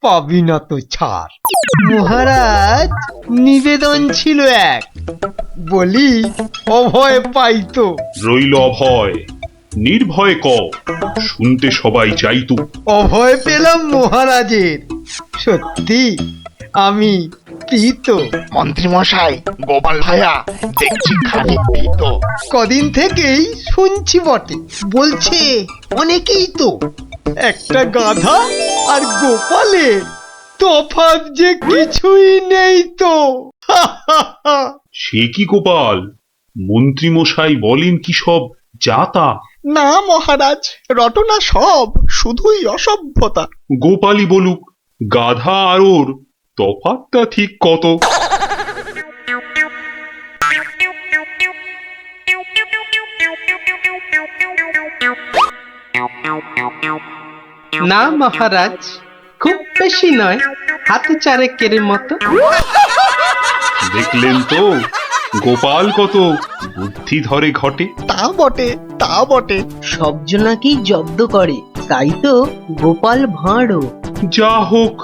পাবি না তো ছাড়। মহারাজ, নিবেদন ছিল এক, বলি অভয় পাইতো। রইল অভয়, নির্ভয় ক, শুনতে সবাই চাইতো। অভয় পেলাম মহারাজের, সত্যি আমি প্রীত। মন্ত্রী মশাই, গোপাল ভাইয়া দেখছি খানিক ভীত। কদিন থেকেই শুনছি বটে, বলছে অনেকেই তো একটা গাধা আর গোপালের তফাৎ যে কিছুই নেই তো। সে কি গোপাল, মন্ত্রী মশাই বলেন কি সব যাতা? না মহারাজ, রটনা সব, শুধুই অসভ্যতা। গোপালই বলুক, গাধা আর ওর তফাৎটা ঠিক কত? না মহারাজ, খুব বেশি নয়, হাতে চারেকের মতো। দেখলেন তো গোপাল কত বুদ্ধি ধরে ঘটে। তা বটে, তা বটে। সব জনাকেই জব্দ করে, তাই তো গোপাল ভাঁড়ও। যা হোক,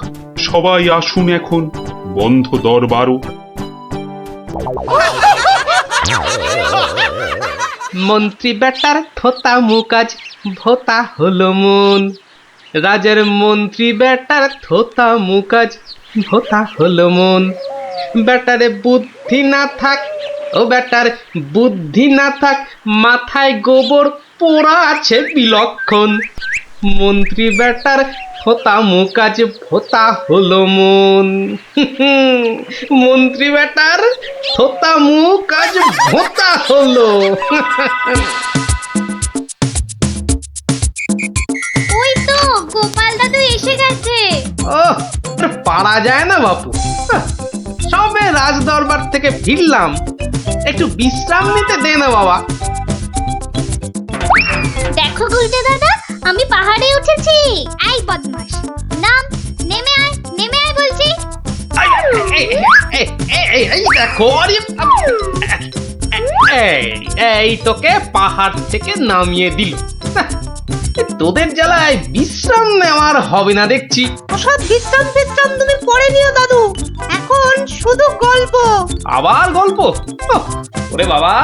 সবাই আসুন এখন, বন্ধ দরবারও। মন্ত্রী বেটার থোতা মুকাজ ভোতা হলো মন। রাজার মন্ত্রী বেটার থোতা মুকাজ ভোতা হলো মন। বেটারে বুদ্ধি না থাক, ও বেটার বুদ্ধি না থাক, মাথায় গোবর পোড়া আছে বিলক্ষণ। মন্ত্রী বেটার থোতা মুকাজ ভোতা হলো মন। মন্ত্রী বেটার থোতা মুকাজ ভোতা হলো। ওই তো গোপাল দাদু এসে গেছে। ওহ, আর পারা যায় না বাপু। সবে রাজ দরবার থেকে ফিরলাম, একটু বিশ্রাম নিতে দে না বাবা। দেখো গুলটে দাদা, আমি পাহাড়ে উঠেছি। এই বদমাশ, নাম, নেমে আয়, নেমে আয় বলছি। এই দেখো, এই তোকে পাহাড় থেকে নামিয়ে দিল। তোদের জ্বালায় বিশ্রাম নেওয়ার হবে না দেখছি। ওসব বিশ্রাম বিশ্রাম তুমি পরে নিও দাদু, এখন শুধু গল্প। আবার গল্প? ওরে বাবা,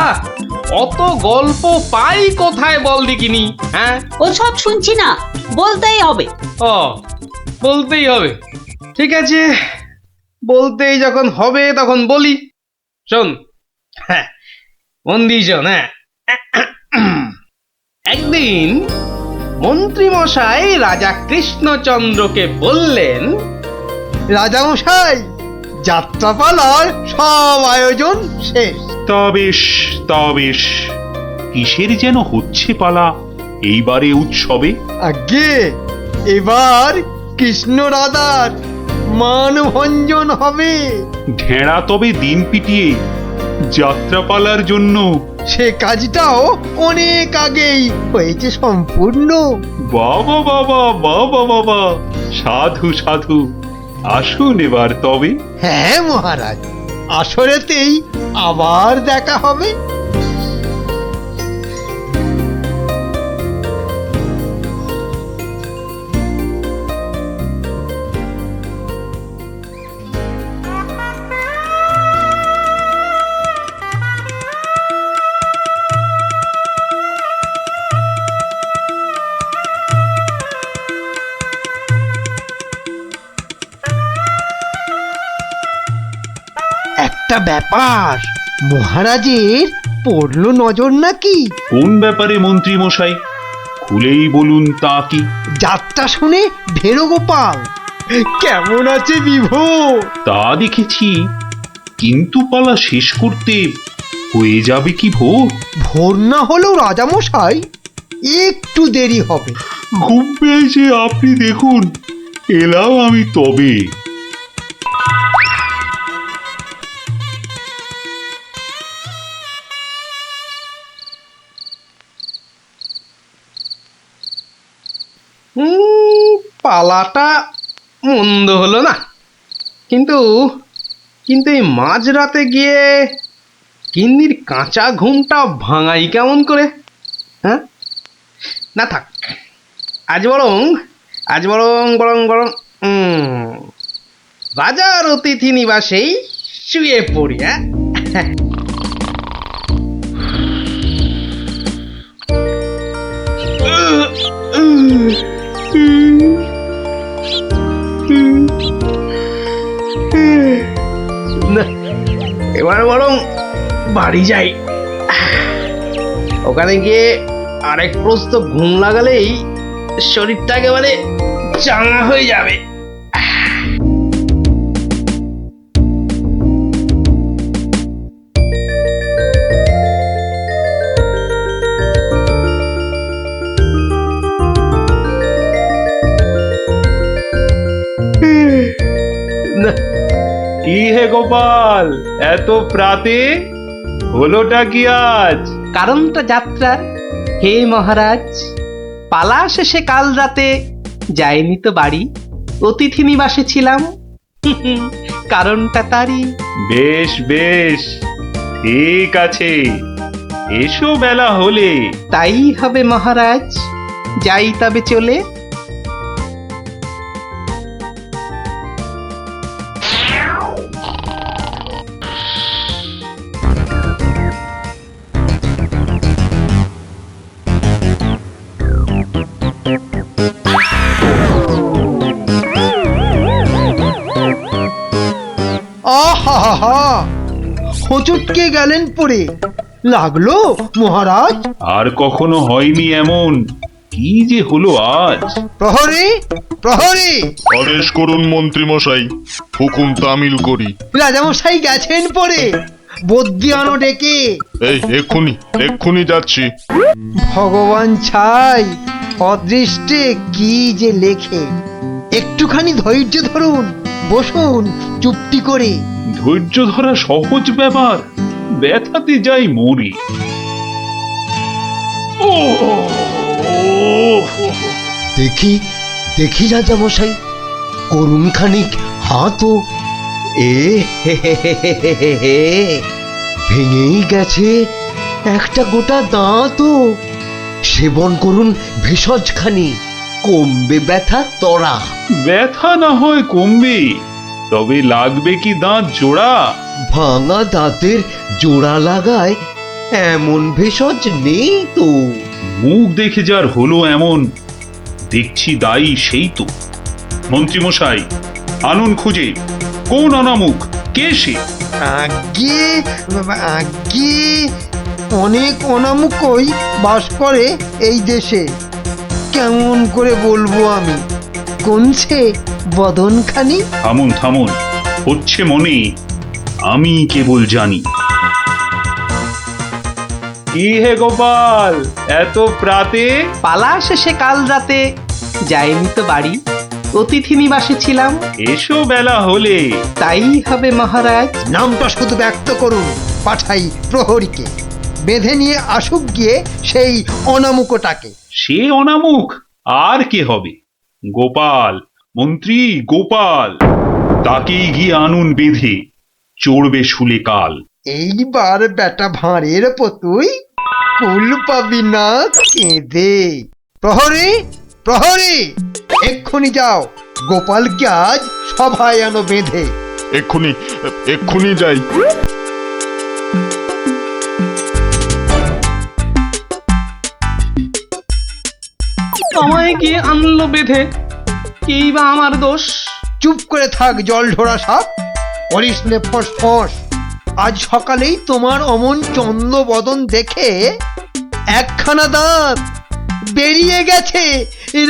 অত গল্প পাই কোথায় বল দেখিনি? হ্যাঁ, ওসব শুনছি না, বলতেই হবে। ও, বলতেই হবে। ঠিক আছে, বলতেই যখন হবে তখন বলি। শোন, হ্যাঁ, মন দিয়ে শোন। হ্যাঁ, একদিন মন্ত্রী মশাই রাজা কৃষ্ণচন্দ্রকে বললেন, রাজামশাই, যাত্রাপালার সব আয়োজন শেষ। তা বেশ, তা বেশ, কিসের যেন হচ্ছে পালা এইবারে উৎসবে? আগে এবার কৃষ্ণ রাধার মানভঞ্জন হবে। ঢেড়া তবে দিন পিটিয়ে যাত্রাপালার জন্য। সে কাজটাও অনেক আগেই হয়েছে সম্পূর্ণ। বাবা বাবা বাবা বাবা, সাধু সাধু, আসুন এবার তবে। হ্যাঁ মহারাজ, আসরেতেই আবার দেখা হবে। একটা ব্যাপার মহারাজের পড়লো নজর নাকি? কোন ব্যাপারে মন্ত্রী মশাই, খুলেই বলুন তা কি? যাত্রা শুনে ভেরো গোপাল কেমন আছে বিভোর? তা দেখেছি, কিন্তু পালা শেষ করতে হয়ে যাবে কি ভোর? ভোর না হলেও রাজামশাই একটু দেরি হবে। ঘুম পেয়েছে আপনি দেখুন, এলাম আমি তবে। পালাটা মন্দ হলো না, কিন্তু কিন্তু এই মাঝরাতে গিয়ে গিন্নির কাঁচা ঘুমটা ভাঙাই কেমন করে? হ্যাঁ, না থাক, আজ বরং বরং রাজার অতিথি নিবাসেই শুয়ে পড়ি। না, এবার বরং বাড়ি যাই। ওখানে গিয়ে আরেক প্রস্ত ঘুম লাগালেই শরীরটা একেবারে চাঙ্গা হয়ে যাবে। না, কি হে গোপাল, এত প্রাতে হলোটা কি আজ? কারণটা যাত্রার হে মহারাজ, পালা শেষে কাল রাতে যাইনি তো বাড়ি, অতিথি নিবাসে ছিলাম। কারণটা তারই। বেশ বেশ, ঠিক আছে, এসো বেলা হলে। তাই হবে মহারাজ, যাই তবে চলে। আহা, হোঁচটকে গেলেন পড়ে। লাগলো মহারাজ? আর কখনো হয়নি এমন, কি যে হলো আজ। প্রহরী, প্রহরী! আদেশ করুন মন্ত্রী মশাই, হুকুম তামিল করি। রাজামশাই গেছেন পড়ে, বদ্যি আনো ডেকে। এই এক্ষুনি এক্ষুনি যাচ্ছি। ভগবান ছাই, অদৃষ্টে কি যে লেখে। একটুখানি ধৈর্য ধরুন, বসুন চুপটি করে। ধৈর্য ধরা সহজ ব্যাপার, ব্যথাতে যাই মরি। ও দেখি দেখি রাজামশাই, করুন খানিক হাতও। এ হে হে হে হে হে হে হে, ভেঙেই গেছে একটা গোটা দাঁতও। সেবন করুন ভেষজ খানি, কমবে ব্যথা তরা। ব্যথা না হয় কমবে, তবে লাগবে কি দাঁত জোড়া? ভাঙা দাঁতের জোড়া লাগায় এমন ভেষজ নেই তো। মুখ দেখে যার হলো এমন, দেখছি দায়ী সেই তো। মন্ত্রীমশাই, আনুন খুঁজে, কোন অনামুখ, কে সে? আগে আগে অনেক অনামুকই বাস করে এই দেশে। কেমন করে বলবো আমি, কোনছে বদনখানি? থামুন থামুন, হচ্ছে মনে, আমি কেবল জানি। কি হে গোপাল, এত প্রাতে? পালা শেষে কাল রাতে যাইনি তো বাড়ি, অতিথি নিবাসে ছিলাম। এসো বেলা হলে। তাই হবে মহারাজ। নামটা শুধু ব্যক্ত করুন, পাঠাই প্রহরীকে, বেঁধে নিয়ে আসুক গিয়ে সেই অনামুকটাকে। সে অনামুখ আর কে হবে? গোপাল, মন্ত্রী গোপাল, তাকেই গিয়ে আনুন বেঁধে, চড়বে শুলে কাল। এইবার বেটা ভাঁড়ের পতুই কুল পাবি না কেঁদে। প্রহরী, প্রহরী! এক্ষুনি যাও, গোপালকে আজ সভায় আনো বেঁধে। এক্ষুনি এক্ষুনি যাই। আমায় গিয়ে আনলো বেঁধে, কি বা আমার দোষ? চুপ করে থাক জল ঢোড়া সাপ, করিস নে ফস ফস। আজ সকালেই তোমার অমন চন্দ্র বদন দেখে একখানা দাঁত বেরিয়ে গেছে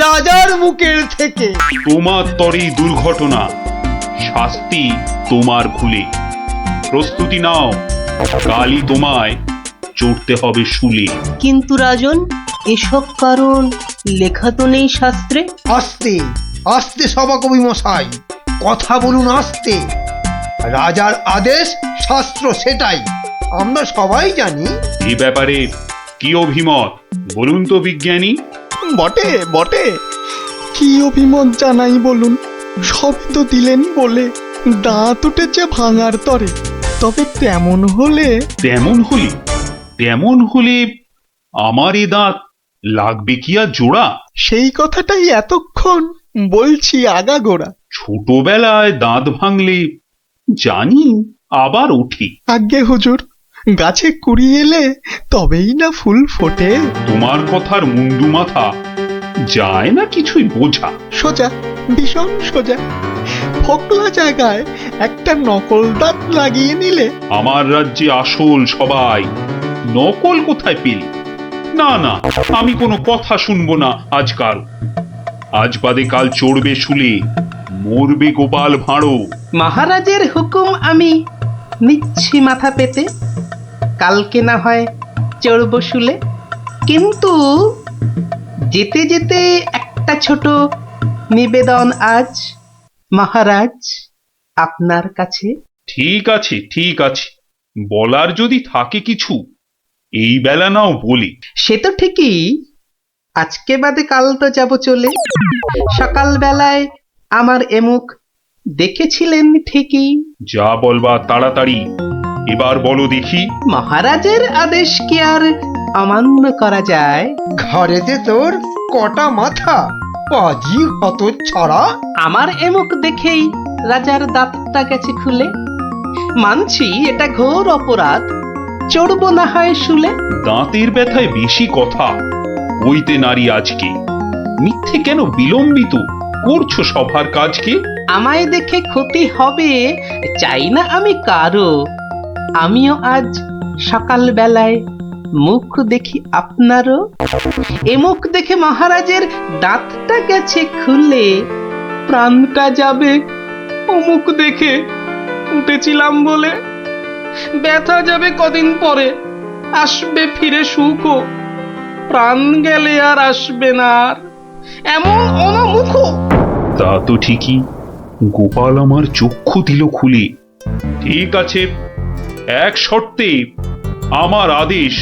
রাজার মুখের থেকে। তোমার তরেই দুর্ঘটনা, শাস্তি তোমার খুলে। প্রস্তুতি নাও, কালই তোমায় চড়তে হবে শুলে। কিন্তু রাজন, এসব কারণ লেখা তো নেই শাস্ত্রে। আস্তে আস্তে সভাকবি মশাই, কথা বলুন আস্তে। রাজার আদেশ শাস্ত্র সেটাই, আমরা সবাই জানি। এই ব্যাপারে কি অভিমত বলুন তো বিজ্ঞানী? বটে বটে, কি অভিমত জানাই বলুন। সবই তো দিলেন বলে, দাঁত উঠেছে ভাঙার তরে। তবে তেমন হলে তেমন হলে আমার এ দাঁত লাগবে কি আর জোড়া? সেই কথাটাই এতক্ষণ বলছি আগাগোড়া। ছোটবেলায় দাঁত ভাঙলে জানি আবার ওঠে। আজ্ঞে হুজুর, গাছে কুড়ি এলে তবেই না ফুল ফোটে। তোমার কথার মুন্ডু মাথা যায় না কিছুই বোঝা। সোজা, ভীষণ সোজা। ফকলা জায়গায় একটা নকল দাঁত লাগিয়ে নিলে। আমার রাজ্যে আসল সবাই, নকল কোথায় পেলি? না না, আমি কোনো কথা শুনবো না আজকাল। আজ বাদে কাল চড়বে শুলে, মরবে গোপাল ভাঁড়ো। মহারাজের হুকুম আমি নিচ্ছি মাথা পেতে, কালকে না হয় চড়ব শুলে। কিন্তু যেতে যেতে একটা ছোট নিবেদন আজ মহারাজ আপনার কাছে। ঠিক আছে ঠিক আছে, বলার যদি থাকে কিছু এই বেলা নাও বলি। সে তো ঠিকই, আজকে বাদে কাল তো যাব চলে। সকাল বেলায় আমার এমুখ দেখেছিলেন ঠিকই। যা বলবা তাড়াতাড়ি এবার বলো দেখি। মহারাজের আদেশ কি আর অমান্য করা যায়? ঘরেতে তোর কটা মাথা, পাজি হত ছড়া। আমার এমুখ দেখেই রাজার দাঁতটা গেছে খুলে। মানছি এটা ঘোর অপরাধ, চড়বো না হয় শুলে। দাঁতের ব্যথায় বেশি কথা হইতে নারী আজকে, মিথ্যে কেন বিলম্বিত করছো সভার কাজকে? আমায় দেখে ক্ষতি হবে চাই না আমি কারো। আমিও আজ সকাল বেলায় মুখ দেখি আপনারও। এ মুখ দেখে মহারাজের দাঁতটা গেছে খুলে, প্রাণটা যাবে ও মুখ দেখে উঠেছিলাম বলে। ব্যথা যাবে কদিন পরে, আসবে ফিরে সুখও। প্রাণ গেলে আর আসবে না আর এমন অনামুখ। তা তো ঠিকই, গোপাল আমার চক্ষু দিল খুলে। ঠিক আছে, এক শর্তে আমার আদেশ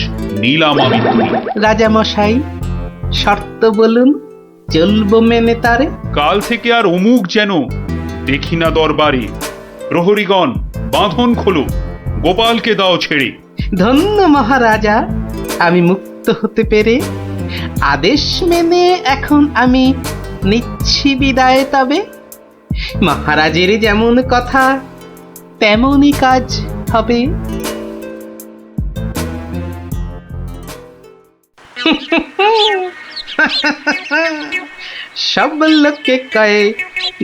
নিলাম আমি তুলে। রাজা মশাই শর্ত বলুন, চলবো মেনে তারে। কাল থেকে আর অমুক যেন দেখি না দরবারে। প্রহরীগণ বাঁধন খোলো, গোপালকে দাও ছেড়ে। ধন্য মহারাজা, আমি মুক্ত হতে পেরে। আদেশ মেনে এখন আমি নিচ্ছি বিদায় তবে। মহারাজের যেমন কথা তেমনই কাজ হবে। সব লোকে কয়ে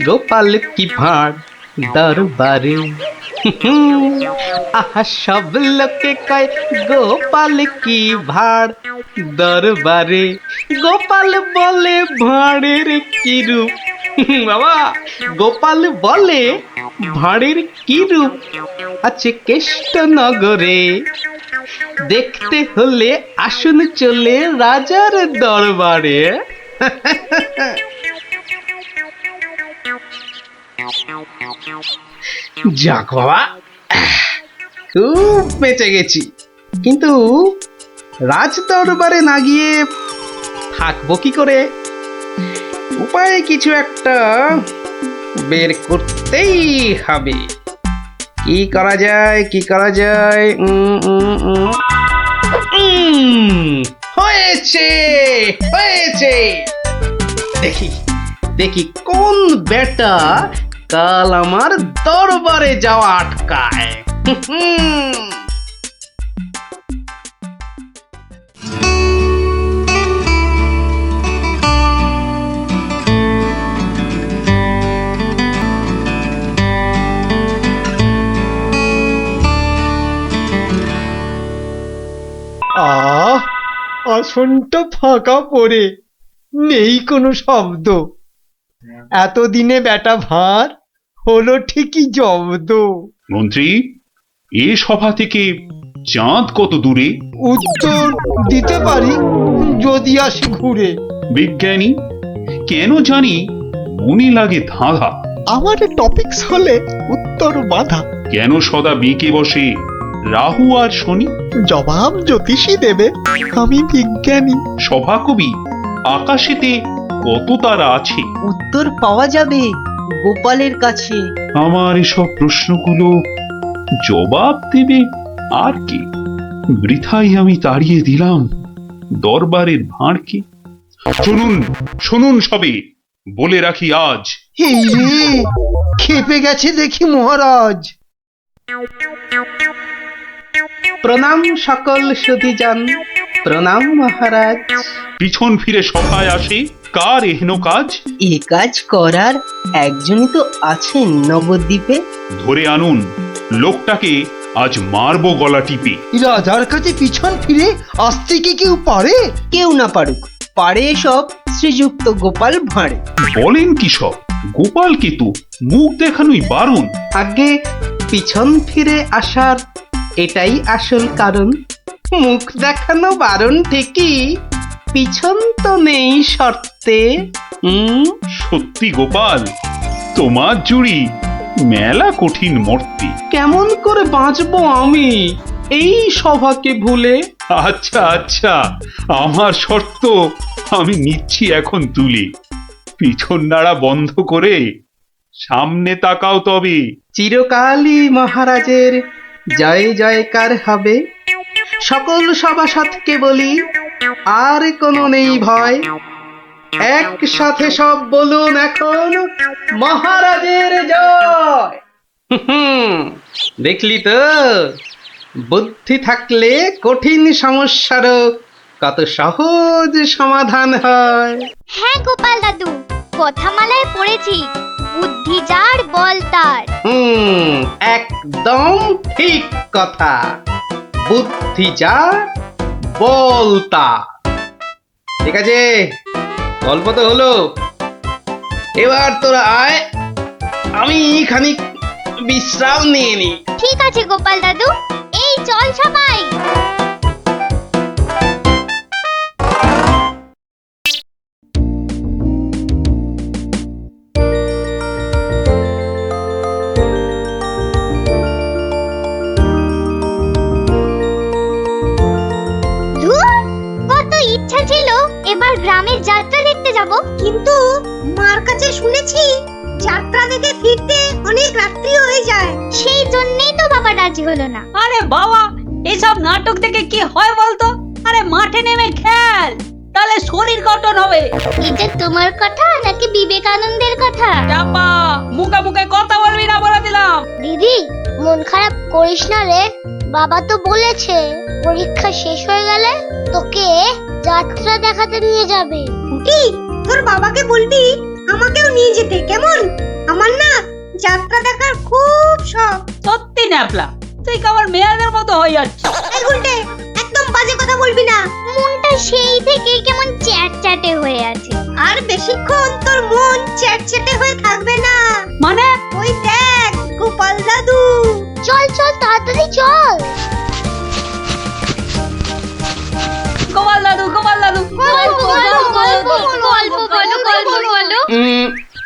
গোপাল কি ভাঁড় দরবারে। আহা সব লোকে কয় গোপাল কি ভাঁড় দরবারে। গোপাল বলে ভাঁড়ের কি রূপ। বাবা, গোপাল বলে ভাঁড়ের কি রূপ আছে কেষ্ট নগরে। দেখতে হলে আসুন চলে রাজার দরবারে। যাক বাবা, খুব বেঁচে গেছি। কিন্তু রাজ দরবারে না গিয়ে থাকবো কি করে? উপায় কিছু একটা বের করতেই হবে। কি করা যায়, কি করা যায়? হয়েছে হয়েছে, দেখি দেখি কোন বেটা কাল আমার দরবারে যাওয়া আটকায়। আহ, আসনটা ফাঁকা পড়ে নেই কোনো শব্দ। এতদিনে বেটা ভাঁড় হলো ঠিকই জব্দ। মন্ত্রী, এ সভা থেকে চাঁদ কত দূরে? উত্তর দিতে পারি যদি আসি ঘুরে। বিজ্ঞানী, কেন জানি মনে লাগে ধাঁধা। আমার টপিকস হলে উত্তর বাধা। কেন সদা বেঁকে বসে রাহু আর শনি? জবাব জ্যোতিষী দেবে, আমি বিজ্ঞানী। সভাকবি, আকাশেতে কত তারা আছে? উত্তর পাওয়া যাবে গোপালের কাছে। আমার এসব প্রশ্নগুলো জবাব দেবে আর কে? বৃথাই আমি তাড়িয়ে দিলাম দরবারের ভাঁড়কে। শুনুন শুনুন সবে, বলে রাখি আজ এই রে, খেপে গেছে দেখি মহারাজ। প্রণাম সকল সুধীজন, প্রণাম মহারাজ। পিছন ফিরে সভায় আসে কার এহেন কাজ? এ কাজ করার একজনই তো আছেন নবদ্বীপে। ধরে আনুন, লোকটাকে আজ মারবো গলা টিপে। রাজার কাছে পিছন ফিরে আসতে কি কেউ পারে? কেউ না পারুক, পারে সব শ্রীযুক্ত গোপাল ভাঁড়ে। বলেন কি সব? গোপালকে তো মুখ দেখানোই বারণ। আগে পিছন ফিরে আসার এটাই আসল কারণ। মুখ দেখানো বারণ ঠিকই, পিছন তো নেই শর্তে। সত্যি গোপাল, তোমার জুড়ি মেলা কঠিন মর্তে। কেমন করে বাঁচবো আমি এই সভাকে ভুলে? আচ্ছা আচ্ছা, আমার শর্ত আমি নিচ্ছি এখন তুলে। পিছন নাড়া বন্ধ করে সামনে তাকাও তবে। চিরকালই মহারাজের জয় জয়কার হবে। সকল সভাসদকে বলি, আর কোনো নেই ভয়। একসাথে সব বলুন এখন, মহারাজের জয়। দেখলি তো, বুদ্ধি থাকলে কঠিন সমস্যারও কত সহজ সমাধান হয়। হ্যাঁ গোপাল দাদু, কথামালায় পড়েছি, বুদ্ধি যার বল তার। একদম ঠিক কথা। বুদ্ধি যা, বল তা। ঠিক আছে, গল্প তো হলো, এবার তোরা আয়, আমি খানিক বিশ্রাম নিয়ে নি। ঠিক আছে গোপাল দাদু, এই চল সবাই। ধুর, কত ইচ্ছা ছিল এবার গ্রামের যাত্রা দেখতে যাব, কিন্তু মার কাছে শুনেছি যাত্রা দেখে ফিরতে অনেক রাত্রি হয়ে যায়। সেই জন্যই তো বাবা রাজি হলো না। আরে বাবা, এসব নাটক দেখে কি হয় বলতো? আরে মাঠে নেমে খেল, তাহলে শরীর গঠন হবে। এটা তোমার কথা নাকি বিবেকানন্দের কথা? চাপা, মুখে মুখে কথা বলবি না বলে দিলাম। দিদি, মন খারাপ করিস না রে। বাবা তো বলেছে পরীক্ষা শেষ হয়ে গেলে তোকে যাত্রা দেখাতে নিয়ে যাবে। কি, তোর বাবাকে বলবি আমাকেও নিয়ে যেতে, কেমন? আমার না যাত্রা দেখার খুব শখ। সত্যি ন্যাপলা, তুই কেমন মেয়েদের মতো হয়ে যাচ্ছিস। এই গুলটে, একদম বাজে কথা বলবি না। মনটা সেই থেকে কেমন চ্যাটচ্যাটে হয়ে আছে। আর বেশিক্ষণ তোর মন চ্যাটচ্যাটে হয়ে থাকবে না। মানে? ওই দেখ গোপাল দাদু। চল চল তাড়াতাড়ি চল। গোপাল দাদু, গোপাল দাদু, গল্প বলো, গল্প বলো, গল্প বলো, গল্প বলো।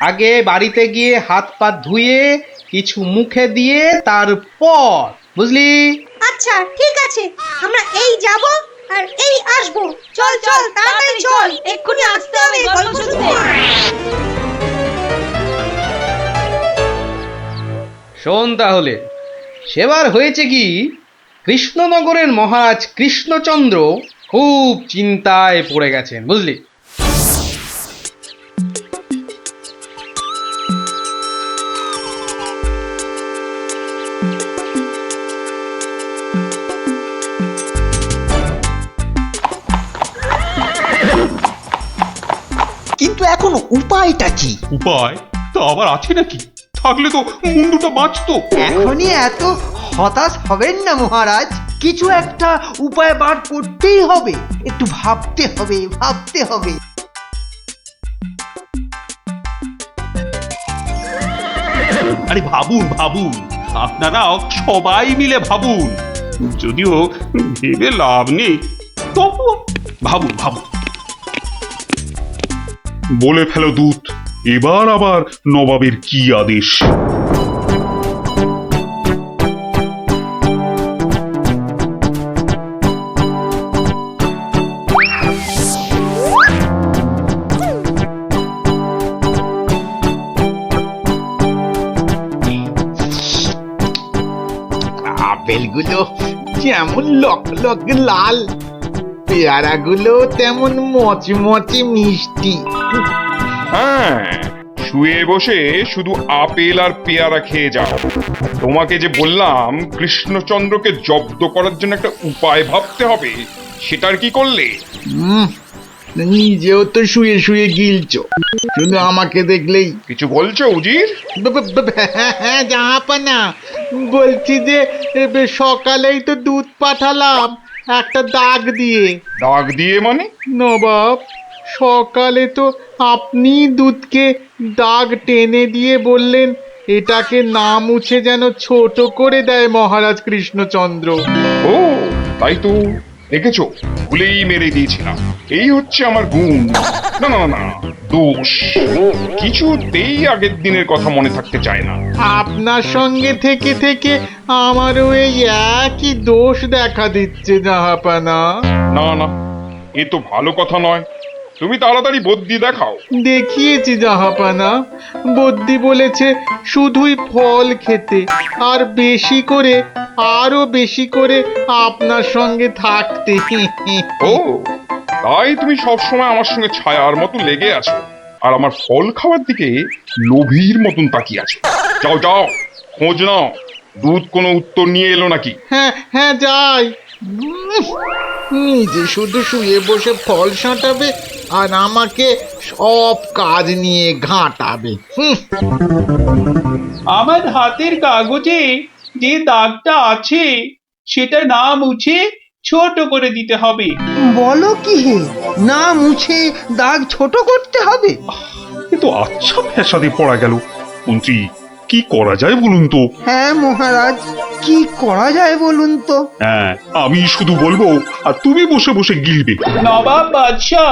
আগে বাড়িতে গিয়ে হাত পা ধুয়ে কিছু মুখে দিয়ে তারপর, বুঝলি? আচ্ছা ঠিক আছে, আমরা এই যাব আর এই আসবো। চল চল তাড়াতাড়ি চল, এক্ষুনি আসতে হবে গল্প শুনতে। শোন তাহলে, সেবার হয়েছে কি, কৃষ্ণনগরের মহারাজ কৃষ্ণচন্দ্র খুব চিন্তায় পড়ে গেছেন, বুঝলি? কিন্তু এখন উপায়টা কি? উপায় তা আবার আছে নাকি? থাকলে তো মুন্ডুটা বাঁচতো। এখনই এত হতাশ হবেন না মহারাজ, কিছু একটা উপায় বার করতেই হবে। একটু ভাবতে হবে, ভাবতে হবে। আরে ভাবুন ভাবুন, আপনারাও সবাই মিলে ভাবুন। যদিও ভেবে লাভ নেই, তবু ভাবুন ভাবুন। বলে ফেলো দূত, এবার আবার নবাবের কি আদেশ? আপেলগুলো যেমন লক লক লাল, পেয়ারাগুলো তেমন মচমচে মিষ্টি। হ্যাঁ, শুয়ে বসে শুধু আপেল আর পেয়ারা খেয়ে যাও। তোমাকে যে বললাম কৃষ্ণচন্দ্রকে জব্দ করার জন্য একটা উপায় ভাবতে হবে, সেটার কি করলে? নিজেও তো শুয়ে শুয়ে গিলছো, শুধু আমাকে দেখলেই। কিছু বলছো উজির? হ্যাঁ জাহাপানা, বলছি যে সকালেই তো দুধ পাঠালাম একটা দাগ দিয়ে। দাগ দিয়ে মানে? নবাব, সকালে তো আপনি দুধকে দাগ টেনে দিয়ে বললেন এটাকে না মুছে যেন ছোট করে দেয় মহারাজ কৃষ্ণচন্দ্র। ও তাই তো, দেখেছো, ভুলেই মেরে দিয়েছিলাম। এই হচ্ছে আমার গুণ, না না না দোষ। কিছুতেই আগের দিনের কথা মনে থাকতে চায় না। আপনার সঙ্গে থেকে থেকে আমারও এই একই দোষ দেখা দিচ্ছে জাহাপানা। না না, এ তো ভালো কথা নয়। তুমি তাড়াতাড়ি বদ্যি দেখাও। দেখিয়েছি জাহাপানা, বদ্যি বলেছে শুধুই ফল খেতে আর বেশি করে, আরো বেশি করে আপনার সঙ্গে থাকতে। ও তাই তুমি সবসময় আমার সঙ্গে ছায়ার মতো লেগে আছো, আর আমার ফল খাওয়ার দিকে লোভীর মতন তাকিয়ে আছো। যাও যাও, খোঁজ নাও, দুধ কোনো উত্তর নিয়ে এলো নাকি। হ্যাঁ হ্যাঁ যাই। নিজে শুধু শুয়ে বসে ফল সাঁটাবে আর আমাকে সব কাজ নিয়ে ঘাঁটাবে। আমার হাতের কাগজে যে দাগটা আছে সেটা না মুছে ছোট করে দিতে হবে। বলো কি হে, না মুছে দাগ ছোট করতে হবে? এ তো আচ্ছা ফ্যাসাদে পড়া গেল। মন্ত্রী, কি করা যায় বলুন তো? হ্যাঁ মহারাজ, কি করা যায় বলুন তো? হ্যাঁ, আমি শুধু বলবো আর তুমি বসে বসে গিলবে। নবাব বাদশাহ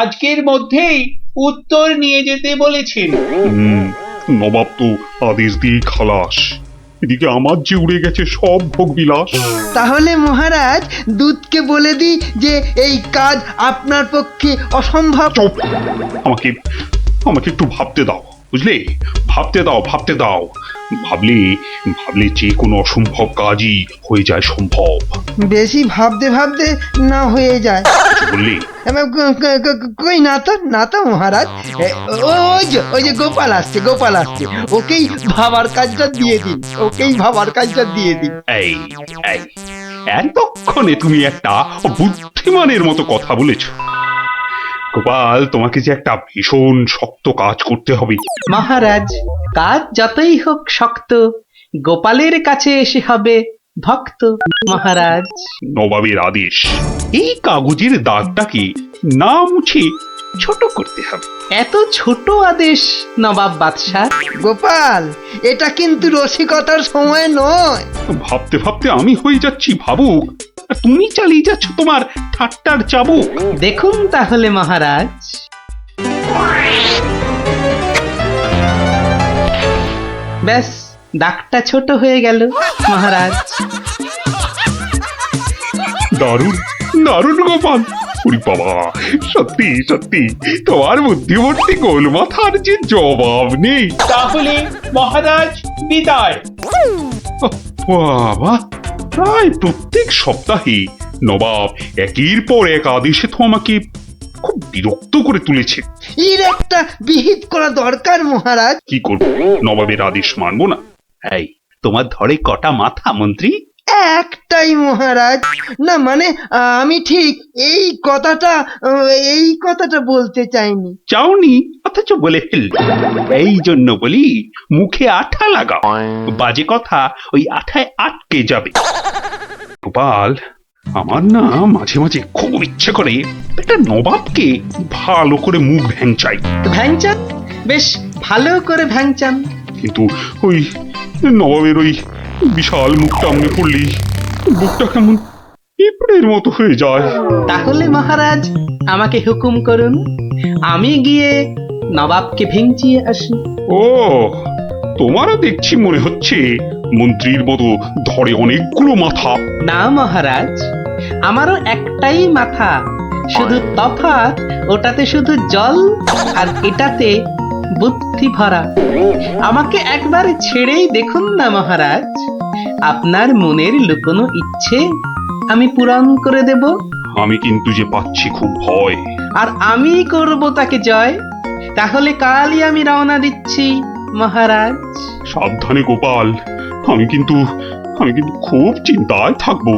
আজকের মধ্যেই উত্তর নিয়ে যেতে বলেছেন। নবাব তো আদেশ দিয়ে খালাস। এদিকে আমার যে উড়ে গেছে সব ভোগ বিলাস। তাহলে মহারাজ দুধকে বলে দিই যে এই কাজ আপনার পক্ষে অসম্ভব। চুপ! আমাকে আমাকে একটু ভাবতে দাও, বুঝলে? ভাবতে দাও, ভাবতে দাও। ভাবলে ভাবলে যে কোনো অসম্ভব কাজই হয়ে যায় সম্ভব। বেশি ভাবতে ভাবতে না হয়ে যায়। বললে কই না তো মহারাজ, ওই যে গোপাল আসছে, গোপাল আসছে, ওকেই ভাবার কাজটা দিয়ে দিন, ওকেই ভাবার কাজটা দিয়ে দিন। এই এই এতক্ষণে তুমি একটা বুদ্ধিমানের মতো কথা বলেছো। গোপাল, তোমাকে যে একটা ভীষণ শক্ত কাজ করতে হবে। মহারাজ, কাজ যতই হোক শক্ত, গোপালের কাছে এসে হবে ভক্ত। মহারাজ, নবাবের আদেশ, এই কাগজের দাগটাকে না মুছে ছোট করতে হবে। এত ছোট আদেশ নবাব বাদশাহ? গোপাল, এটা কিন্তু রসিকতার সময় নয়। ভাবতে ভাবতে আমি হয়ে যাচ্ছি ভাবুক, আর তুমি চালিয়ে যাচ্ছ তোমার ঠাট্টার চাবুক। দেখুন তাহলে মহারাজ। ব্যাস, দাগটা ছোট হয়ে গেল মহারাজ। দারুণ দারুণ গোপাল, ওরে বাবা, সত্যি সত্যি তোমার বুদ্ধিমত্তি গোল মাথার যে জবাব নেই। তাহলে মহারাজ বিদায়। বাবা, প্রায় প্রত্যেক সপ্তাহে নবাব একের পর এক আদেশে তো আমাকে খুব বিরক্ত করে তুলেছে। এর একটা বিহিত করা দরকার মহারাজ। কি করব, নবাবের আদেশ মানবো না? এই, তোমার ধরে কটা মাথা মন্ত্রী? একটাই মহারাজ। না মানে আমি ঠিক এই কথাটা বলতে চাইনি। চাওনি অথচ বলে ফেলল। এই জন্য বলি, মুখে আঠা লাগাও, বাজে কথা ওই আঠায় আটকে যাবে। গোপাল, আমার না মাঝে মাঝে খুব ইচ্ছে করে একটা নবাবকে ভালো করে মুখ ভ্যাংচাই। ভ্যাংচান, বেশ ভালো করে ভ্যাংচান। কিন্তু ওই নবাবের ওই বিশাল মুখটা মনে পড়লেই বুকটা কেমন পিঁপড়ের মতো হয়ে যায়। তাহলে মহারাজ আমাকে হুকুম করুন, আমি গিয়ে নবাবকে ভেঙচিয়ে আসি। ও, তোমারও দেখছি মনে হচ্ছে মন্ত্রীর মতো ধরে অনেকগুলো মাথা। না মহারাজ, আমারও একটাই মাথা, শুধু তফাৎ ওটাতে শুধু জল আর এটাতে বুদ্ধি ভরা। আমাকে একবার ছেড়েই দেখুন না মহারাজ, আপনার মনের লুকোনো ইচ্ছে আমি পূরণ করে দেব। আমি কিন্তু যে পাচ্ছি খুব ভয়। আর আমি করব তাকে জয়। তাহলে কালই আমি রওনা দিচ্ছি মহারাজ। সাবধানে গোপাল, আমি কিন্তু খুব চিন্তায় থাকবো।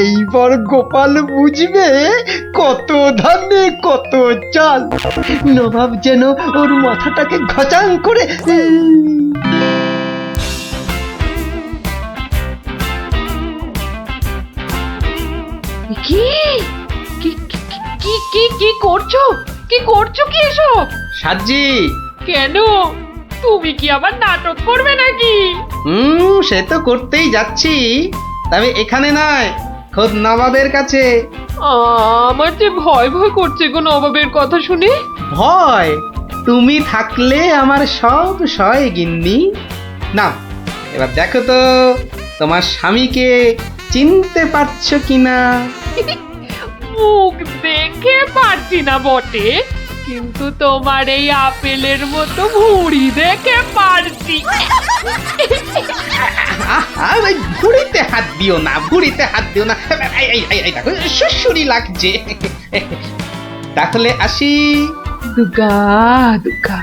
এইবার গোপাল বুঝবে কত ধানে কত চাল। নবাব যেন ওর মাথাটাকে ঘচাং করে কি কি কি কি কি করছো? কি করছো কি এসব? সাজি, কেন? তুমি কি আবার নাটক করবে নাকি? সে তো করতেই যাচ্ছি, তবে এখানে নয়, খোদ নবাবের কাছে। আমার যে ভয় ভয় করছে গো নবাবের কথা শুনে। ভয়? তুমি থাকলে আমার সব সয় গিন্নি। না, এবার দেখো তো তোমার স্বামীকে চিনতে পারছো কিনা। মুখ দেখে পারছি না বটে, কিন্তু তোমার এই আপেলের মতো ভুঁড়ি দেখে পারছি। ওই ভুঁড়িতে হাত দিও না, ভুঁড়িতে হাত দিও না। এই দেখো সুসুরি লাগছে। তাহলে আসি। দুগা দুগা।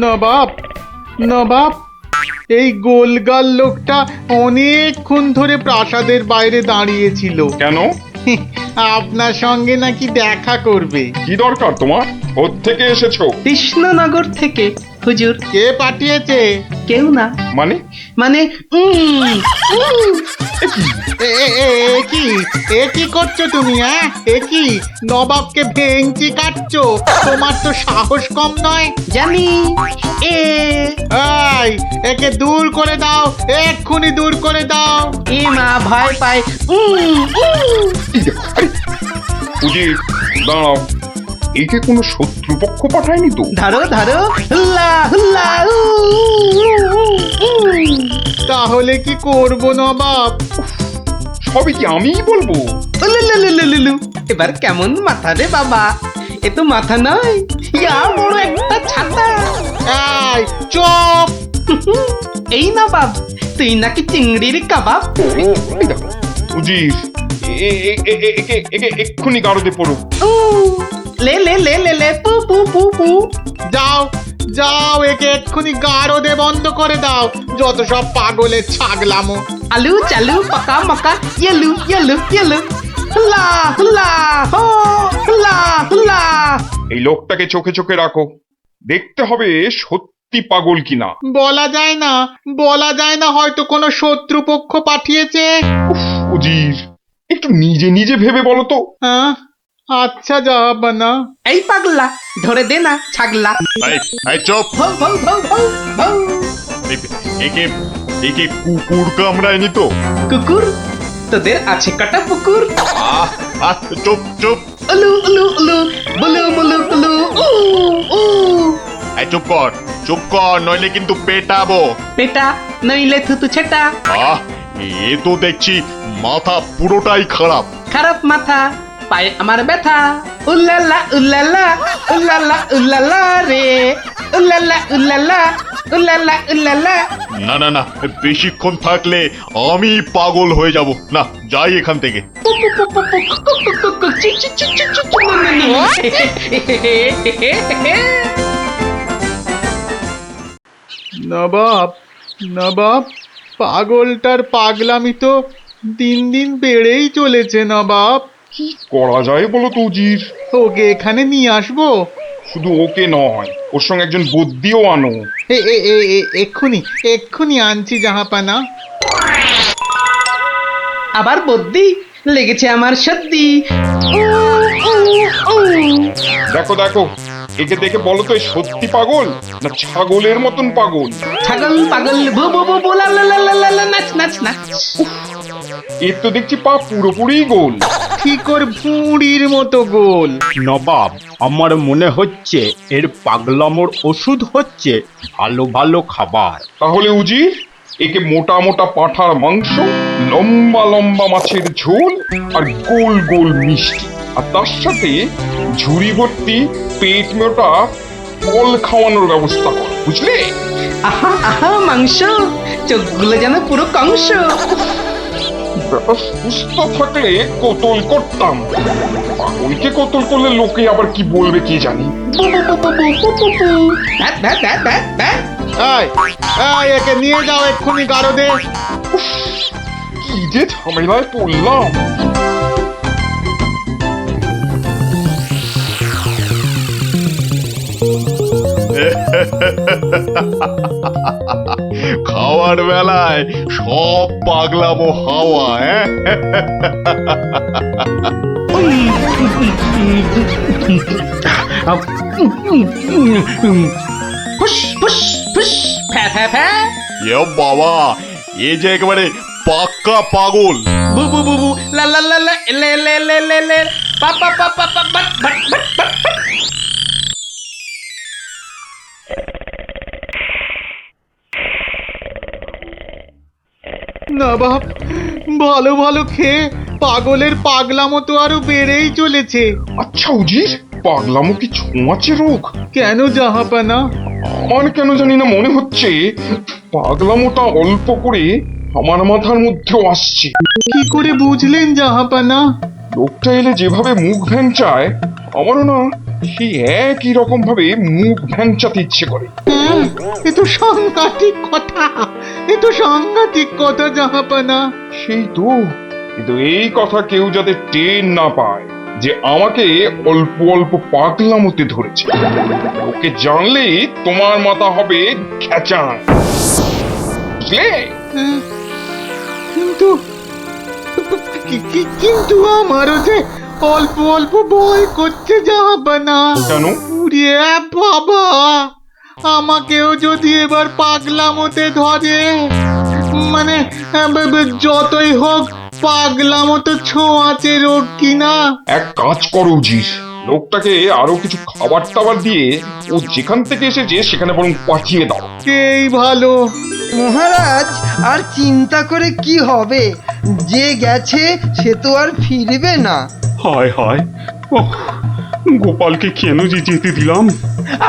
নবাব, নবাব, এই গোলগাল লোকটা অনেকক্ষণ ধরে প্রাসাদের বাইরে দাঁড়িয়েছিল। কেন? আপনার সঙ্গে নাকি দেখা করবে। কি দরকার তোমার? ওর থেকে এসেছো? কৃষ্ণনগর থেকে হুজুর। কে পাঠিয়েছে? কেউ না। মানে? মানে এ কি করছো তুমি? হ্যাঁ, এ কি নবাবকে ভেঙচি কাটছো? তোমার তো সাহস কম নয়। জানি। একে দূর করে দাও, এক্ষুনি দূর করে দাও। এ মা ভয় পায়। উজির, দাঁড়াও, একে কোনো শত্রুপক্ষ পাঠায়নি তো? ধরো ধরো, হুল্লা হুল্লা। তাহলে কি করব নবাব? সবই কি আমিই বলবো? এবার কেমন মাথা রে বাবা? এ তো মাথা নয়, ইয়া বড় একটা ছাতা। এই চুপ! এই না বাব, তুই নাকি চিংড়ির কাবাব। এই দেখো, উজির, একে এক্ষুনি গাড়োতে পড়ো। লে লে লে লে লে পু পু পু পু। যাও যাও, একে এক্ষুনি গাড়োদে বন্ধ করে দাও। যত সব পাগলের ছাগলামো। আলু চালু পাকা মাকা ইয়েলু ইয়েলু ইয়েলু। হুল্লা হুল্লা হো, হুল্লা হুল্লা। এই লোকটাকে চোখে চোখে রাখো, দেখতে হবে সত্যি পাগল কিনা। বলা যায় না, বলা যায় না, হয়তো কোনো শত্রুপক্ষ পাঠিয়েছে। উজির, একটু নিজে নিজে ভেবে বলো তো। হ্যাঁ, আচ্ছা জাহাপানা। এই পাগলা, ধরে দে না ছাগলা। চুপ! ভৌ ভৌ ভৌ ভৌ ভৌ। একে কুকুর কামড়ায়নি তো? কুকুর? তোদের আছে কাটা পুকুর। চুপ চুপ! উলু উলু উলু, বুলু মুলু কুলু, উ উ। চুপ কর, নইলে কিন্তু পেটাবো। পেটা নইলে থুতু ছেটা। এ তো দেখছি মাথা পুরোটাই খারাপ। খারাপ মাথা, পায়ে আমার ব্যথা। উল্লালা উল্লালা, উল্লালা উল্লালা রে, উল্লালা উল্লালা, উল্লালা উল্লালা। না না না, বেশিক্ষণ থাকলে আমি পাগল হয়ে যাব। না, যাই এখান থেকে। নবাব, নবাব, পাগলটার পাগলামি তো দিন দিন বেড়েই চলেছে নবাব। কি করা যায় বলো তো উজির? ওকে এখানে নিয়ে আসবো? শুধু ওকে নয়, ওর সঙ্গে একজন বদ্যিও আনো। এক্ষুনি এক্ষুনি আনছি জাহাপানা। আবার বদ্যি লেগেছে আমার সর্দি। দেখো দেখো, একে দেখে বলো তো, সত্যি পাগল না ছাগলের মতন পাগল? ছাগল পাগল বু বু বু বু লা লা লা লা লা, নাচ নাচ নাচ। এর তো দেখছি পা পুরোপুরি গোল। ঠিক ওর ভুঁড়ির মতো গোল। নবাব, আমার মনে হচ্ছে এর পাগলামোর ওষুধ হচ্ছে ভালো ভালো খাবার। তাহলে উজির, একে মোটা মোটা পাঁঠার মাংস, লম্বা লম্বা মাছের ঝোল, আর গোল গোল মিষ্টি, আর তার সাথে ঝুড়ি ভর্তি পেট মোটা ফল খাওয়ানোর ব্যবস্থা কর, বুঝলে? আহা আহা মাংস, চোখগুলো যেন পুরো কংস। ব্যাটা সুস্থ থাকলে কোতল করতাম, পাগলকে কোতল করলে লোকে আবার কি বলবে কে জানি। এই, এই, একে নিয়ে যাও এক্ষুনি গারদে। কি যে ঝামেলায় পড়লাম। খাওয়ার বেলায় সব পাগলামো হাওয়া। ফুস ফুস ফুস ফ্যা ফ্যা ফ্যা। এ বাবা, এ যে একেবারে পাক্কা পাগল। বু বু বু বু লা লা লা লা লে লে লে লে লে পা পা পা পা পা বাট বাট বাট বাট। না বাপ, ভালো ভালো খেয়ে পাগলের পাগলামো তো আরো বেড়েই চলেছে। আচ্ছা উজির, পাগলামো কি ছোঁয়াচে রোগ? কেন জাহাপানা? আমার কেন জানি না মনে হচ্ছে পাগলামোটা অল্প করে আমার মাথার মধ্যেও আসছে। কি করে বুঝলেন জাহাপানা? লোকটা এলে যেভাবে মুখ ভ্যাংচায়, আমারও না সেই একই রকম ভাবে মুখ ভ্যাংচাতে ইচ্ছে করে। হ্যাঁ, এ তো সাংঘাতিক কথা, এ তো সাংঘাতিক কথা জাহাপানা। সেই তো, কিন্তু এই কথা কেউ যাতে টের না পায় যে আমাকে অল্প অল্প পাগলামোতে ধরেছে। ওকে জানলেই তোমার মাথা হবে খেচান, বুঝলে? হ্যাঁ, কিন্তু কিন্তু আমারও যে অল্প অল্প ভয় করছে জাহাপানা। কেন? উড়িয়ে বাবা, আমাকেও যদি এবার পাগলামোতে ধরে, মানে যতই হোক পাগলামো তো ছোঁয়াচে রোগ কিনা। এক কাজ করো উজির, লোকটাকে আরো কিছু খাবার টাবার দিয়ে ও যেখান থেকে এসেছে সেখানে বরং পাঠিয়ে দাও। এই ভালো। মহারাজ, আর চিন্তা করে কি হবে? যে গেছে সে তো আর ফিরবে না। হায় হায়, ওহ, গোপালকে কেন যে যেতে দিলাম?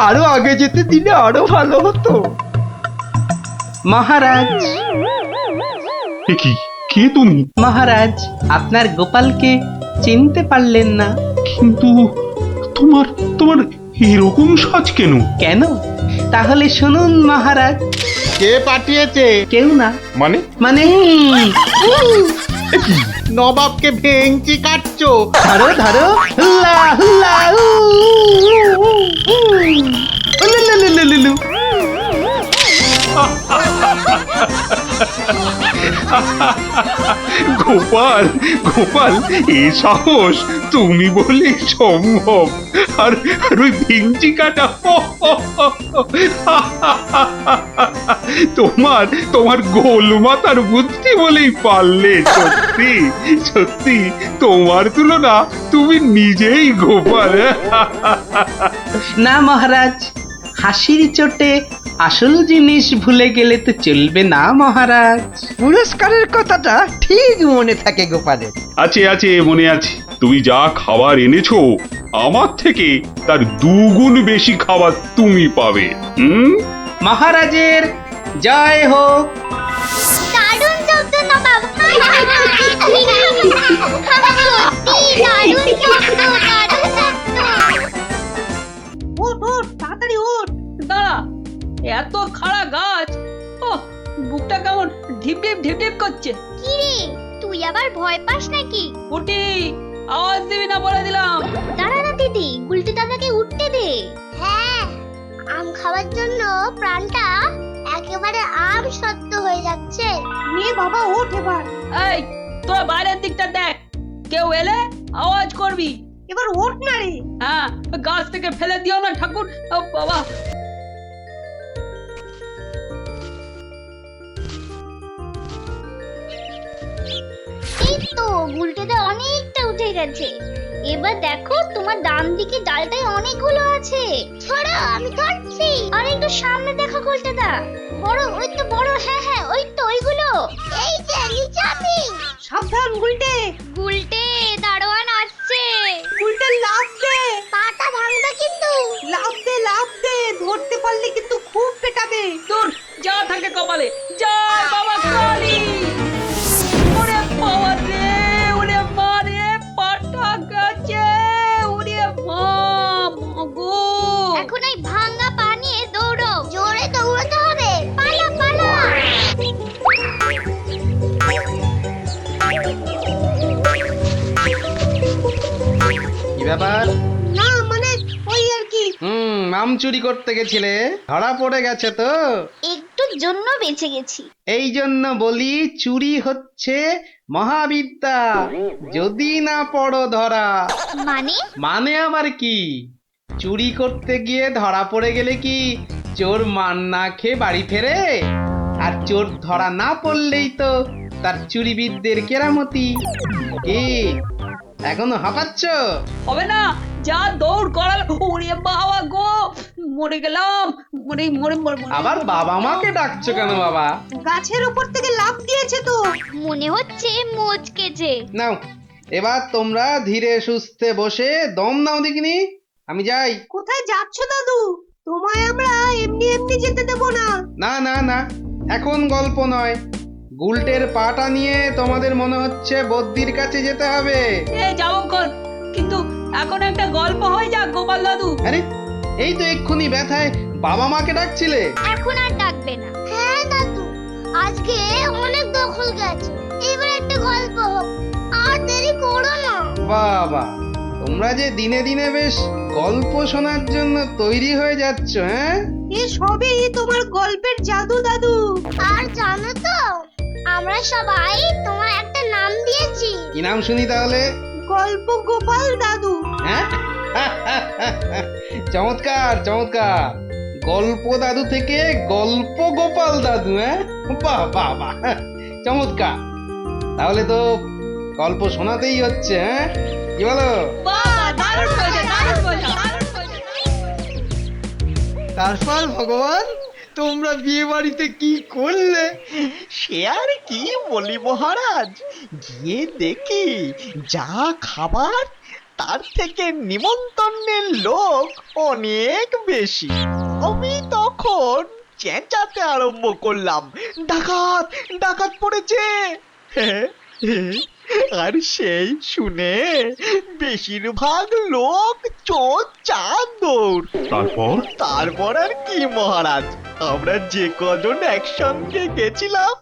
আরো আগে যেতে দিলে আরো ভালো হতো। মহারাজ, এ কি, কে তুমি? মহারাজ, আপনার গোপালকে চিনতে পারলেন না? কিন্তু তোমার তোমার এরকম সাজ কেন? কেন? তাহলে শুনুন মহারাজ। কে পাঠিয়েছে? কেউ না। মানে? মানে নবাবকে ভেঙচি কাটছো? ধরো ধরো, হুল্লা হুল্লা উ, উ, উ, উ। উলু, লু, লু, লু, লু। গোপাল, গোপাল, এ সাহস তুমি বলে সম্ভব? আর আর ওই ভিঞ্চি কাটা, তোমার তোমার গোল মাথার বুদ্ধি বলেই পারলে। সত্যি সত্যি তোমার তুলনা তুমি নিজেই গোপাল। না মহারাজ, হাসির চোটে আসল জিনিস ভুলে গেলে তো চলবে না মহারাজ। পুরস্কারের কথাটা ঠিক মনে থাকে গোপালের। আছে আছে, মনে আছে। তুমি যা খাবার এনেছো আমার থেকে তার 2 গুণ বেশি খাবার তুমি পাবে। মহারাজের জয় হোক। দারুণ শব্দ নবাব। সত্যি দারুণ শব্দ, দারুণ শব্দ। উঠ উঠ, তাড়াতাড়ি উঠ। দাঁড়া, এত খাড়া গাছ, ও বুকটা কেমন ঢিপ ঢিপ ঢিপ ঢিপ করছে। কি রে, তুই আবার ভয় পাস নাকি? উঠি, আওয়াজ দিবি না বলে দিলাম। দাঁড়া না দিদি, গুলটি দাদাকে উঠতে দে। হ্যাঁ, আম খাওয়ার জন্য প্রাণটা একেবারে আম সত্য হয়ে যাচ্ছে। নে বাবা, ওঠ এবার। এই, তোরা বাইরের দিকটা দেখ, কেউ এলে আওয়াজ করবি। এবার ওঠ না রে। হ্যাঁ, গাছ থেকে ফেলে দিও না ঠাকুর। ও বাবা, এই তো গুলটেতে অনেকটা উঠে গেছে। এবার দেখো তোমার ডান দিকে ডালটায় অনেকগুলো আছে। ছড়া, আমি ধরছি। আর একটু সামনে দেখো গুলটেদা, বড়, ওই তো বড়। হ্যাঁ হ্যাঁ, ওই তো ওইগুলো। এই যে নিচে আমি। সাবধান গুলটে। গুলটে, দারোয়ান আসছে। গুলটে লাফ দে। পাটা ভাঙবে কিন্তু। লাফ দে, লাফ দে। ধরতে পারলে কিন্তু খুব পেটাবে। তোর যা থাকে কপালে। জয় বাবা কালী। ওরে বাবা ব্যাপার? না মানে ওই আর কি। আম চুরি করতে গেছিলে, ধরা পড়ে গেছে তো? একটুর জন্য বেঁচে গেছি। এই জন্য বলি চুরি হচ্ছে মহাবিদ্যা, যদি না পড়ো ধরা। মানে? মানে আবার কি? চুরি করতে গিয়ে ধরা পড়ে গেলে কি চোর মান না খেয়ে বাড়ি ফেরে? আর চোর ধরা না পড়লেই তো তার চুরিবিদদের কেরামতি। কি এখনো হাঁপাচ্ছ? হবে না, যা দৌড় করাল, ওরে বাবা গো, মরে গেলাম, মরে মরে মরে মরে। আবার বাবা মাকে ডাকছো কেন বাবা? গাছের উপর থেকে লাফ দিয়েছে তো। মনে হচ্ছে মচকেছে। নাও এবার তোমরা ধীরে সুস্থে বসে দম নাও দেখিনি, আমি যাই। কোথায় যাচ্ছ দাদু? তোমায় আমরা এমনি এমনি যেতে দেব না। না না না, এখন গল্প নয়। গুলটের পাটা নিয়ে তোমাদের মনে হচ্ছে বদ্যির কাছে যেতে হবে। যাবো কর, কিন্তু এখন একটা গল্প হয়ে যাক গোপাল দাদু। আরে এই তো এক্ষুনি ব্যথায় বাবা মাকে ডাকছিলে। এখন আর ডাকবে না। হ্যাঁ দাদু, আজকে অনেক দখল গেছে, এবার একটা গল্প হোক, আর দেরি করো না। বাবা, তোমরা যে দিনে দিনে বেশ গল্প শোনার জন্য তৈরি হয়ে যাচ্ছ। হ্যাঁ, এ সবই তোমার গল্পের জাদু দাদু। আর জানো তো, আমরা সবাই তোমার একটা নাম দিয়েছি। কি নাম শুনি তাহলে? গল্প গোপাল দাদু। হ্যাঁ চমৎকার চমৎকার, গল্প দাদু থেকে গল্প গোপাল দাদু। হ্যাঁ, বাহ বাহ বাহ, চমৎকার। তাহলে তো গল্প শোনাতেই হচ্ছে। হ্যাঁ, কি বলো? তারপর ভগবান, তোমরা বিয়ে বাড়িতে কি করলে? সে আর কি বলি মহারাজ, গিয়ে দেখি যা খাবার তার থেকে নিমন্ত্রণের লোক অনেক বেশি। আমি তখন চেঁচাতে আরম্ভ করলাম, ডাকাত ডাকাত পড়েছে। আর সেই শুনে বেশিরভাগ লোক চোর চাঁদৌড়। তারপর আর কি মহারাজ, আমরা যে কজন একসঙ্গে গেছিলাম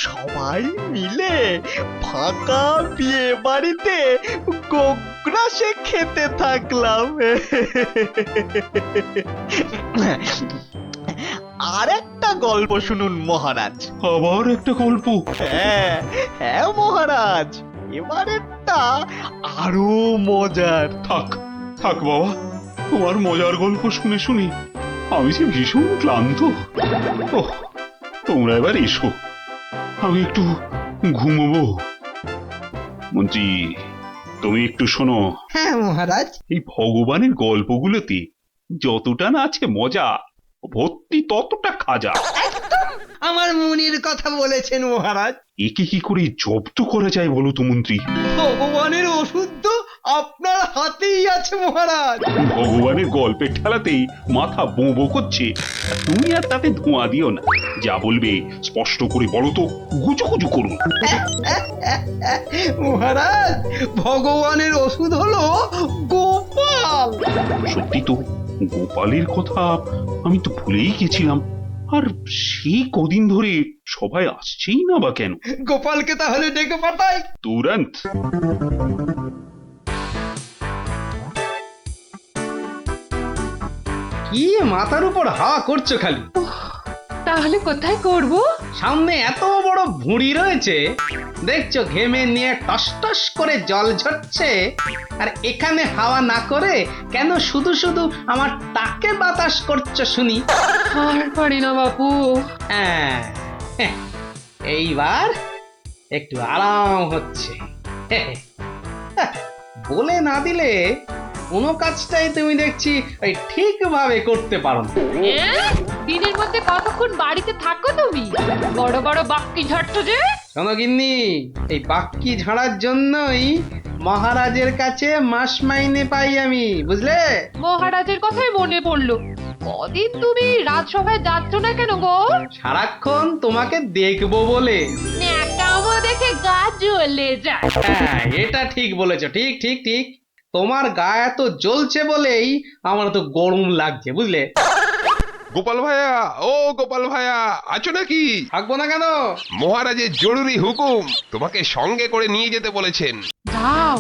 সবাই মিলে ফাঁকা বিয়ে বাড়িতে গোগ্রাসে খেতে থাকলাম। আর একটা গল্প শুনুন মহারাজ। আবার একটা গল্প? হ্যাঁ হ্যাঁ মহারাজ, এবারেরটা আরো মজার। থাক থাক বাবা, তোমার মজার গল্প শুনে শুনে আমি যে ভীষণ ক্লান্ত। ওহ, তোমরা এবার এসো, আমি একটু ঘুমোবো। মন্ত্রী, তুমি একটু শোনো। হ্যাঁ মহারাজ। এই ভগবানের গল্পগুলোতে যতটা না আছে মজা, ভর্তি ততটা খাজা। আমার মনের কথা বলেছেন মহারাজ। একে কি করে জব্দ করা যায় বলো তো মন্ত্রী? ভগবানের ওষুধ তো আপনার হাতেই আছে মহারাজ। ভগবানের গল্পের ঠেলাতেই মাথা বোঁ করছে, তুমি আর তাতে ধোঁয়া দিও না। যা বলবে স্পষ্ট করে বলো তো, গুজুগুজু করুন। মহারাজ, ভগবানের ওষুধ হলো গোপাল। সত্যি তো, গোপালের কথা আমি তো ভুলেই গেছিলাম। আর সেই কদিন ধরে সবাই আসছেই না বা কেন? গোপালকে তাহলে ডেকে পাঠাই তুরন্ত। কি মাথার উপর হাওয়া করছো খালি? তাহলে কোথায় করব? সামনে এত বড় ভুঁড়ি রয়েছে, দেখছো ঘেমে নিয়ে টস টস করে জল ঝরছে, আর এখানে হাওয়া না করে কেন শুধু শুধু আমার টাকে বাতাস করছো শুনি? আর পারি না বাপু। হ্যাঁ, এইবার একটু আরাম হচ্ছে। বলে না দিলে কোনো কাজটাই তুমি দেখছি ওই ঠিকভাবে করতে পারো না। দিনের মধ্যে কতক্ষণ বাড়িতে থাকো তুমি? বড় বড় বাক্কি ঝাড়ছো যে। শোনো গিন্নি, এই বাক্কি ঝাড়ার জন্যই মহারাজের কাছে মাস মাইনে পাই আমি, বুঝলে? মহারাজের কথাই মনে পড়লো, কদিন তুমি রাজসভায় যাচ্ছ না কেন গো? সারাক্ষণ তোমাকে দেখবো বলে। ন্যাকামো দেখে গা জ্বলে যায়। হ্যাঁ, এটা ঠিক বলেছো, ঠিক ঠিক ঠিক। তোমার গা এত জ্বলছে বলেই আমার তো গরম লাগছে, বুঝলে? গোপাল ভাইয়া, ও গোপাল ভাইয়া, আছো নাকি? থাকবো না কেন? মহারাজের জরুরি হুকুম, তোমাকে সঙ্গে করে নিয়ে যেতে বলেছেন। যাও,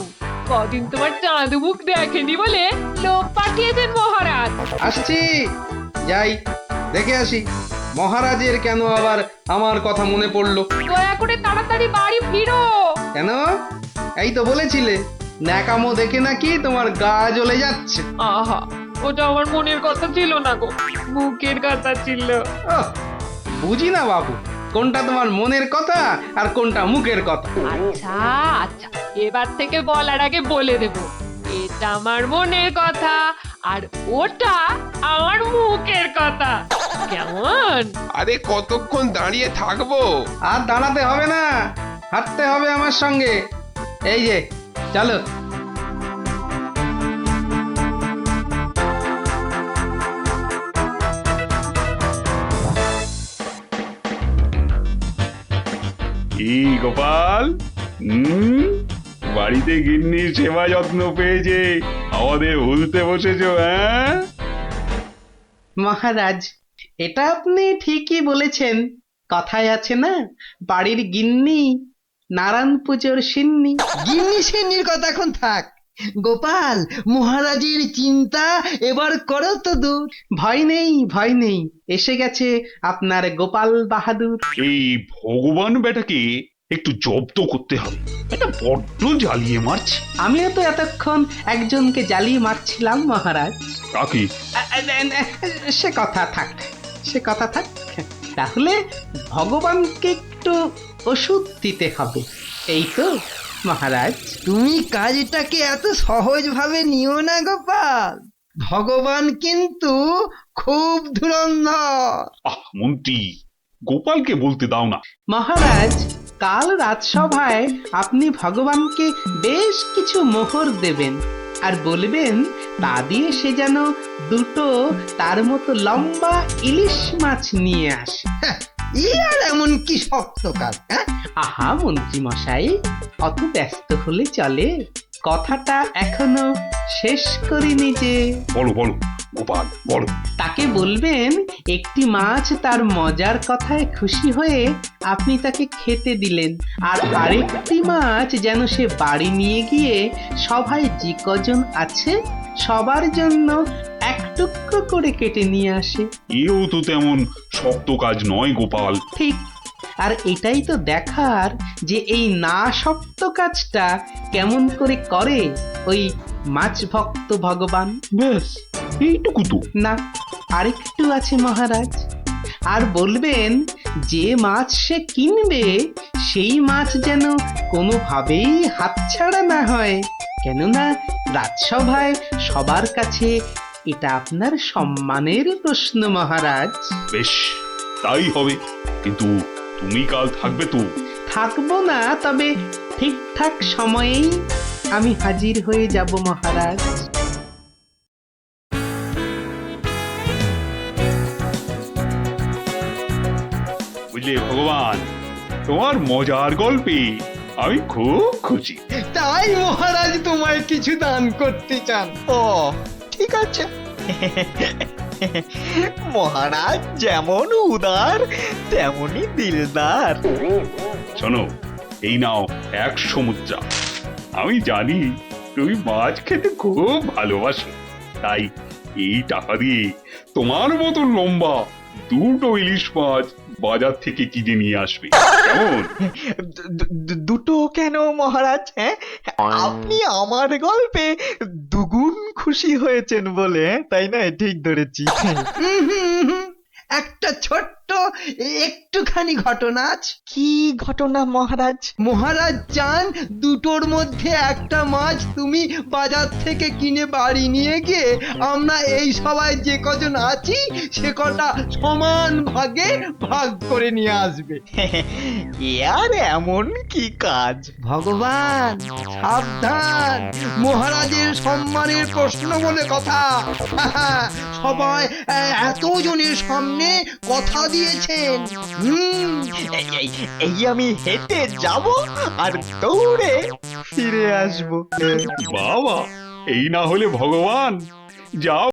কদিন তোমার চাঁদ মুখ দেখেনি বলে লোক পাঠিয়েছেন মহারাজ। আসছি, যাই দেখে আসি মহারাজের কেন আবার আমার কথা মনে পড়লো। দয়া করে তাড়াতাড়ি বাড়ি ফিরো। কেন? এই তো বলেছিলে ন্যাকামো দেখে নাকি তোমার গা জ্বলে যাচ্ছে। আহা, ওটা আমার মনের কথা ছিল না গো, মুখের কথা ছিল। ওহ, বুঝি না বাবু, কোনটা তোমার মনের কথা আর কোনটা মুখের কথা। আচ্ছা আচ্ছা, এবার থেকে বলার আগে বলে দেব, এটা আমার মনের কথা আর ওটা আমার মুখের কথা। কেমন? আরে কতক্ষণ দাঁড়িয়ে থাকবো? আর দাঁড়াতে হবে না, হাঁটতে হবে আমার সঙ্গে। এই যে চলো। কি গোপাল, বাড়িতে গিন্নির সেবা যত্ন পেয়েছে আমাদের ভুলতে বসেছো? হ্যাঁ মহারাজ, এটা আপনি ঠিকই বলেছেন। কথায় আছে না, বাড়ির গিন্নি নারায়ণ পুজোর সিন্নি। গিন্নি সেন্নির কথা এখন থাক। গোপাল, মহারাজের চিন্তা এবার করো তো দূর। ভয় নেই, ভয় নেই, এসে গেছে আপনার গোপাল বাহাদুর। এই ভগবান বেটাকে একটু জব্দ করতে হবে, এটা বড্ড জ্বালিয়ে মারছে। আমিও তো এতক্ষণ একজনকে জ্বালিয়ে মারছিলাম মহারাজ। কাকে? সে কথা থাক, সে কথা থাক। তাহলে ভগবানকে একটু ওষুধ দিতে হবে, এই তো মহারাজ। তুমি কাজটাকে এত সহজভাবে নিও না গোপাল, ভগবান কিন্তু খুব ধুরন্ধর। মন্ত্রী, গোপালকে বলতে দাও না। মহারাজ, কাল রাজসভায় আপনি ভগবানকে বেশ কিছু মোহর দেবেন আর বলবেন তা দিয়ে সে যেন দুটো তার মতো লম্বা ইলিশ মাছ নিয়ে আসে। ই আর এমন কি শক্ত কাজ? আহা মন্ত্রী মশাই, অত ব্যস্ত হলে চলে? কথাটা এখনো শেষ করিনি যে। বলো বলো গোপাল, বলো। তাকে বলবেন একটি মাছ তার মজার কথায় খুশি হয়ে আপনি তাকে খেতে দিলেন, আর আরেকটি মাছ যেন সে বাড়ি নিয়ে গিয়ে সবাই যে কজন আছে সবার জন্য এক টুকরো করে কেটে নিয়ে আসে। এও তো তেমন শক্ত কাজ নয় গোপাল। ঠিক, আর এটাই তো দেখার যে এই না শক্ত কাজটা কেমন করে করে ওই মাছ ভক্ত ভগবান। ব্যাস এইটুকু তো? না, আরেকটু আছে মহারাজ। আর বলবেন যে মাছ সে কিনবে সেই মাছ যেন কোনোভাবেই হাতছাড়া না হয়, কেননা রাজসভায় সবার কাছে এটা আপনার সম্মানের প্রশ্ন মহারাজ। বেশ, তাই হবে, কিন্তু তুমি কাল থাকবে তো? থাকবো না, তবে ঠিকঠাক সময়েই আমি হাজির হয়ে যাব মহারাজ। বুঝলে ভগবান, তোমার মজার গল্পে আমি খুব খুশি। তাই মহারাজ তোমায় কিছু দান করতে চান? ও ঠিক আছে। মহারাজ যেমন উদার তেমনি দিলদার। শোনো, এই নাও 100 মুদ্রা। আমি জানি তুমি মাছ খেতে খুব ভালোবাসো, তাই এই টাকা দিয়ে তোমার মতো লম্বা দুটো ইলিশ মাছ বাজার থেকে কিনে নিয়ে আসবে, কেমন? দুটো কেন মহারাজ? হ্যাঁ, আপনি আমার গল্পে দুগুণ খুশি হয়েছেন বলে, তাই না? ঠিক ধরেছি। একটা ছোট্ট একটুখানি ঘটনা আছে। কি ঘটনা মহারাজ? মহারাজ চান দুটোর মধ্যে একটা মাছ তুমি বাজার থেকে কিনে বাড়ি নিয়ে গিয়ে আমরা এই সবাই যে কজন আছি সে কটা সমান ভাগে ভাগ করে নিয়ে আসবে। আর এমন কি কাজ? ভগবান সাবধান, মহারাজের সম্মানের প্রশ্ন বলে কথা। সবাই এতজনের সামনে কথা দিয়েছেন। এই আমি হেঁটে যাব আর দৌড়ে ফিরে আসবো। বাবা, এই না হলে ভগবান, যাও